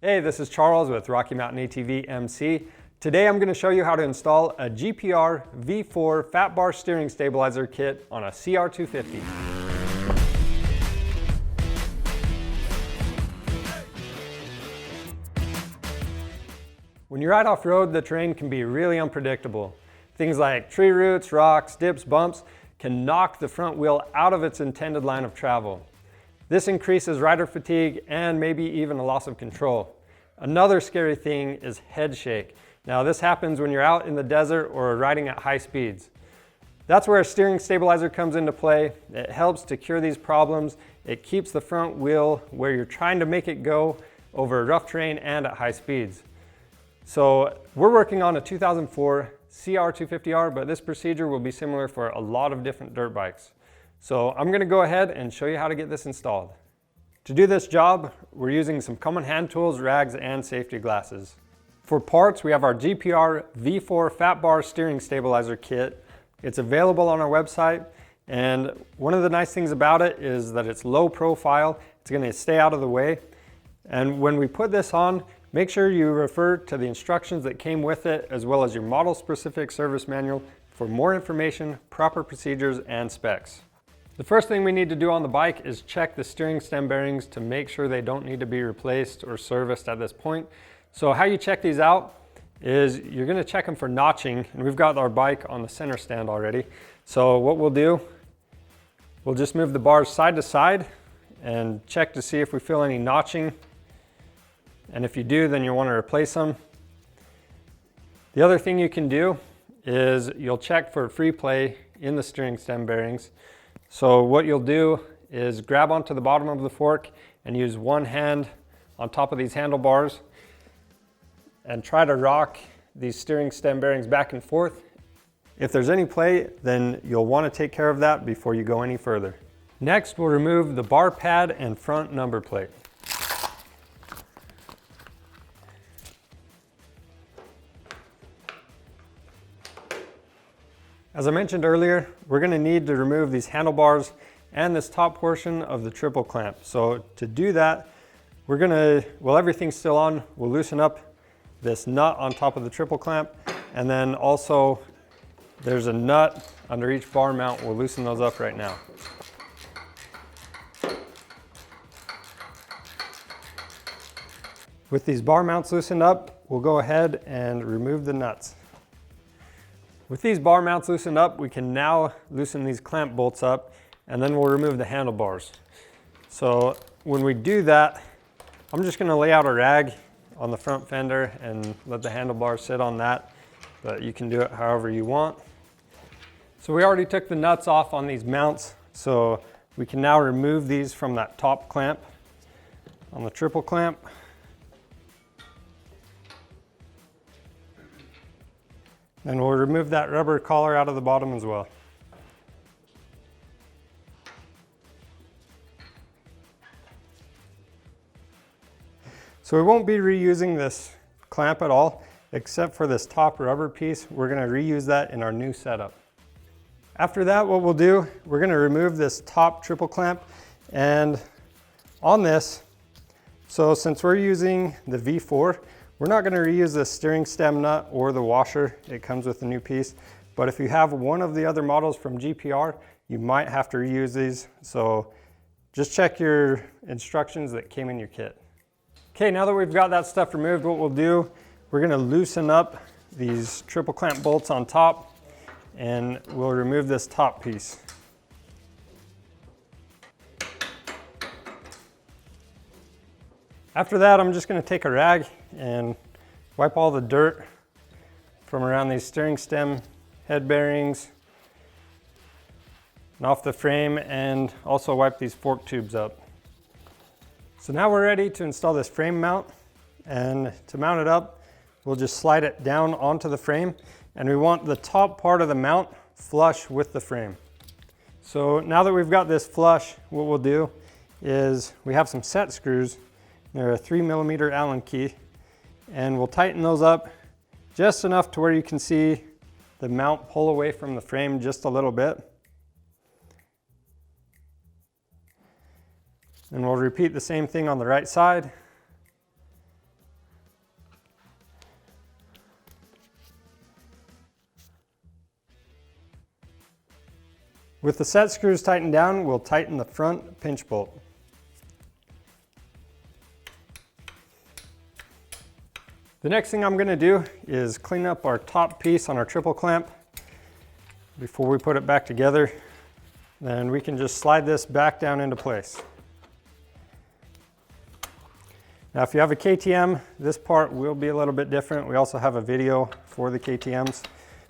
Hey, this is Charles with Rocky Mountain ATV MC. Today I'm going to show you how to install a GPR V4 fat bar steering stabilizer kit on a CR250. When you ride off-road, the terrain can be really unpredictable. Things like tree roots, rocks, dips, bumps can knock the front wheel out of its intended line of travel. This increases rider fatigue and maybe even a loss of control. Another scary thing is head shake. Now this happens when you're out in the desert or riding at high speeds. That's where a steering stabilizer comes into play. It helps to cure these problems. It keeps the front wheel where you're trying to make it go over rough terrain and at high speeds. So we're working on a 2004 CR250R, but this procedure will be similar for a lot of different dirt bikes. So I'm going to go ahead and show you how to get this installed. To do this job, we're using some common hand tools, rags, and safety glasses. For parts, we have our GPR V4 fat bar steering stabilizer kit. It's available on our website, and one of the nice things about it is that it's low profile. It's going to stay out of the way. And when we put this on, make sure you refer to the instructions that came with it, as well as your model-specific service manual for more information, proper procedures, and specs. The first thing we need to do on the bike is check the steering stem bearings to make sure they don't need to be replaced or serviced at this point. So how you check these out is you're going to check them for notching, and we've got our bike on the center stand already. So what we'll do, we'll just move the bars side to side and check to see if we feel any notching. And if you do, then you'll want to replace them. The other thing you can do is you'll check for free play in the steering stem bearings. So what you'll do is grab onto the bottom of the fork and use one hand on top of these handlebars and try to rock these steering stem bearings back and forth. If there's any play, then you'll want to take care of that before you go any further. Next, we'll remove the bar pad and front number plate. As I mentioned earlier, we're going to need to remove these handlebars and this top portion of the triple clamp. So to do that, we're going to, while everything's still on, we'll loosen up this nut on top of the triple clamp, and then also there's a nut under each bar mount. We'll loosen those up right now. With these bar mounts loosened up, we'll go ahead and remove the nuts. With these bar mounts loosened up, we can now loosen these clamp bolts up, and then we'll remove the handlebars. So when we do that, I'm just going to lay out a rag on the front fender and let the handlebars sit on that, but you can do it however you want. So we already took the nuts off on these mounts, so we can now remove these from that top clamp on the triple clamp. And we'll remove that rubber collar out of the bottom as well. So we won't be reusing this clamp at all, except for this top rubber piece. We're going to reuse that in our new setup. After that, what we'll do, we're going to remove this top triple clamp, and on this, so since we're using the V4, we're not going to reuse the steering stem nut or the washer. It comes with a new piece. But if you have one of the other models from GPR, you might have to reuse these. So just check your instructions that came in your kit. Okay, now that we've got that stuff removed, what we'll do, we're going to loosen up these triple clamp bolts on top, and we'll remove this top piece. After that, I'm just going to take a rag and wipe all the dirt from around these steering stem head bearings and off the frame, and also wipe these fork tubes up. So now we're ready to install this frame mount, and to mount it up, we'll just slide it down onto the frame, and we want the top part of the mount flush with the frame. So now that we've got this flush, what we'll do is we have some set screws. They're a 3mm Allen key, and we'll tighten those up just enough to where you can see the mount pull away from the frame just a little bit. And we'll repeat the same thing on the right side. With the set screws tightened down, we'll tighten the front pinch bolt. The next thing I'm going to do is clean up our top piece on our triple clamp before we put it back together. Then we can just slide this back down into place. Now if you have a KTM, this part will be a little bit different. We also have a video for the KTMs,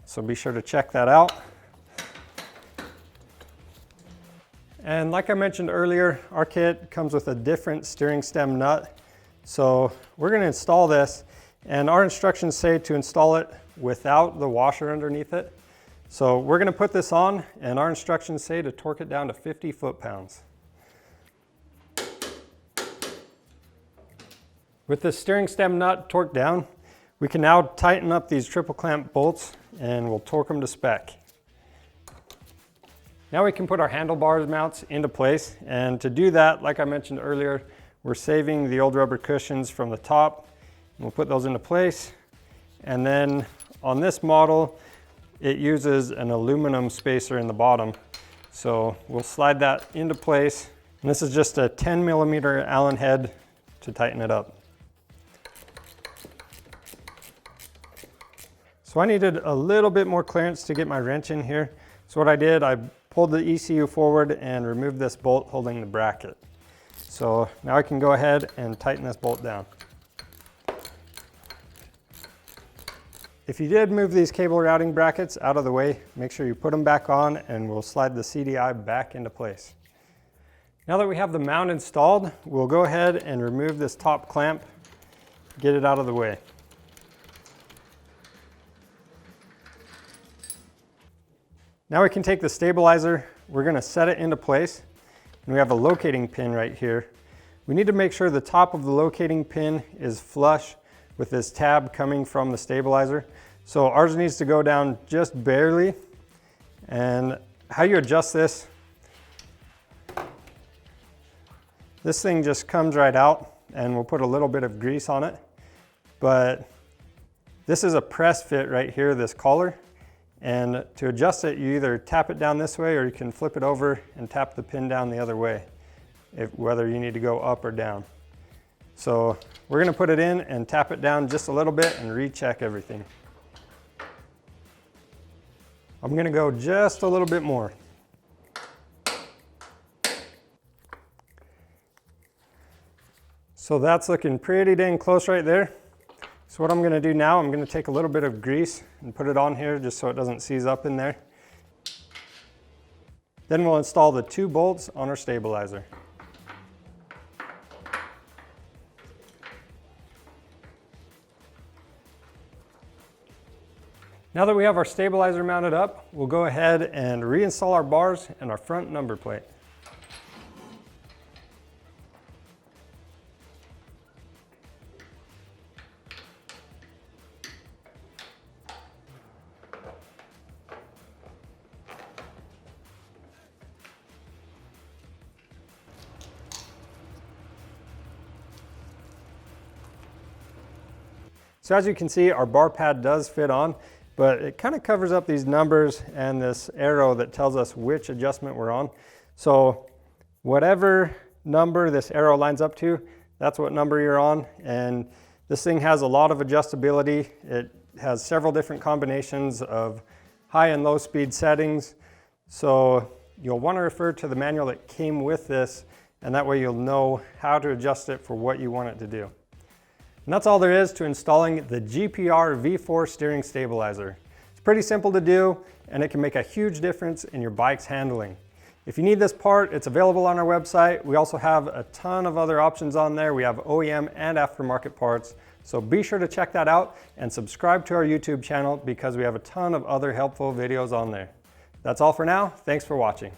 so be sure to check that out. And like I mentioned earlier, our kit comes with a different steering stem nut. So we're going to install this, and our instructions say to install it without the washer underneath it. So we're going to put this on, and our instructions say to torque it down to 50 foot-pounds. With the steering stem nut torqued down, we can now tighten up these triple clamp bolts, and we'll torque them to spec. Now we can put our handlebars mounts into place, and to do that, like I mentioned earlier, we're saving the old rubber cushions from the top. We'll put those into place, and then on this model, it uses an aluminum spacer in the bottom. So we'll slide that into place, and this is just a 10mm Allen head to tighten it up. So I needed a little bit more clearance to get my wrench in here. So what I did, I pulled the ECU forward and removed this bolt holding the bracket. So now I can go ahead and tighten this bolt down. If you did move these cable routing brackets out of the way, make sure you put them back on, and we'll slide the CDI back into place. Now that we have the mount installed, we'll go ahead and remove this top clamp, get it out of the way. Now we can take the stabilizer, we're going to set it into place, and we have a locating pin right here. We need to make sure the top of the locating pin is flush with this tab coming from the stabilizer. So ours needs to go down just barely. And how you adjust this, this thing just comes right out, and we'll put a little bit of grease on it. But this is a press fit right here, this collar. And to adjust it, you either tap it down this way, or you can flip it over and tap the pin down the other way, whether you need to go up or down. So we're going to put it in and tap it down just a little bit and recheck everything. I'm going to go just a little bit more. So that's looking pretty dang close right there. So what I'm going to do now, I'm going to take a little bit of grease and put it on here just so it doesn't seize up in there. Then we'll install the 2 bolts on our stabilizer. Now that we have our stabilizer mounted up, we'll go ahead and reinstall our bars and our front number plate. So as you can see, our bar pad does fit on, but it kind of covers up these numbers and this arrow that tells us which adjustment we're on. So whatever number this arrow lines up to, that's what number you're on. And this thing has a lot of adjustability. It has several different combinations of high and low speed settings. So you'll want to refer to the manual that came with this, and that way you'll know how to adjust it for what you want it to do. And that's all there is to installing the GPR V4 steering stabilizer. It's pretty simple to do, and it can make a huge difference in your bike's handling. If you need this part, it's available on our website. We also have a ton of other options on there. We have OEM and aftermarket parts. So be sure to check that out and subscribe to our YouTube channel, because we have a ton of other helpful videos on there. That's all for now. Thanks for watching.